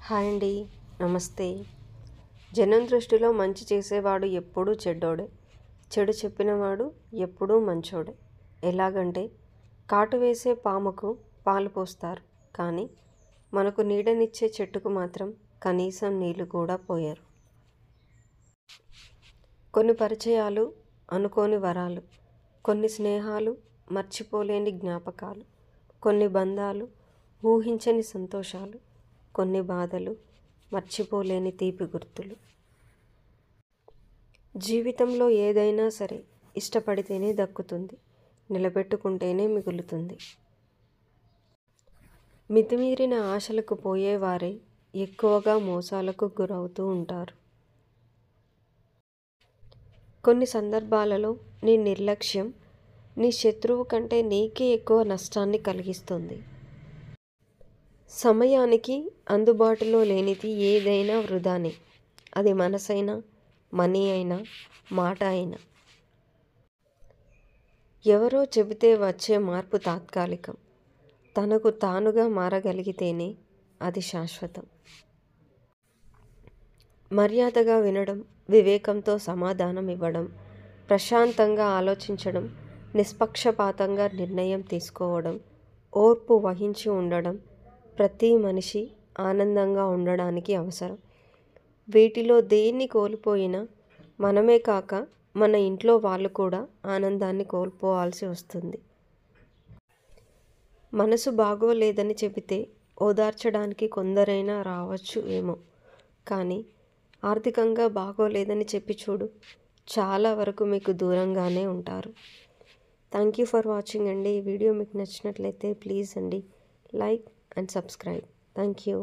Hi అండి, నమస్తే. జనం దృష్టిలో మంచి చేసేవాడు ఎప్పుడూ చెడ్డోడే, చెడు చెప్పినవాడు ఎప్పుడూ మంచోడే. ఎలాగంటే కాటు వేసే పాముకు పాలు పోస్తారు, కానీ మనకు నీడనిచ్చే చెట్టుకు మాత్రం కనీసం నీళ్లు కూడా పోయరు. కొన్ని పరిచయాలు అనుకోని వరాలు, కొన్ని స్నేహాలు మర్చిపోలేని జ్ఞాపకాలు, కొన్ని బంధాలు ఊహించని సంతోషాలు, కొన్ని బాధలు మర్చిపోలేని తీపి గుర్తులు. జీవితంలో ఏదైనా సరే ఇష్టపడితేనే దక్కుతుంది, నిలబెట్టుకుంటేనే మిగులుతుంది. మితిమీరిన ఆశలకు పోయేవారే ఎక్కువగా మోసాలకు గురవుతూ ఉంటారు. కొన్ని సందర్భాలలో నీ నిర్లక్ష్యం నీ శత్రువు కంటే నీకే ఎక్కువ నష్టాన్ని కలిగిస్తుంది. సమయానికి అందుబాటులో లేనిది ఏదైనా వృధానే, అది మనసైనా, మనీ అయినా, మాట అయినా. ఎవరో చెబితే వచ్చే మార్పు తాత్కాలికం, తనకు తానుగా మారగలిగితేనే అది శాశ్వతం. మర్యాదగా వినడం, వివేకంతో సమాధానం ఇవ్వడం, ప్రశాంతంగా ఆలోచించడం, నిష్పక్షపాతంగా నిర్ణయం తీసుకోవడం, ఓర్పు వహించి ఉండడం ప్రతి మనిషి ఆనందంగా ఉండడానికి అవసరం. వీటిలో దేన్ని కోల్పోయినా మనమే కాక మన ఇంట్లో వాళ్ళు కూడా ఆనందాన్ని కోల్పోవాల్సి వస్తుంది. మనసు బాగోలేదని చెబితే ఓదార్చడానికి కొందరైనా రావచ్చు ఏమో, కానీ ఆర్థికంగా బాగోలేదని చెప్పి చూడు, చాలా వరకు మీకు దూరంగానే ఉంటారు. థ్యాంక్ యూ ఫర్ వాచింగ్ అండి. ఈ వీడియో మీకు నచ్చినట్లయితే ప్లీజ్ అండి like and subscribe. Thank you.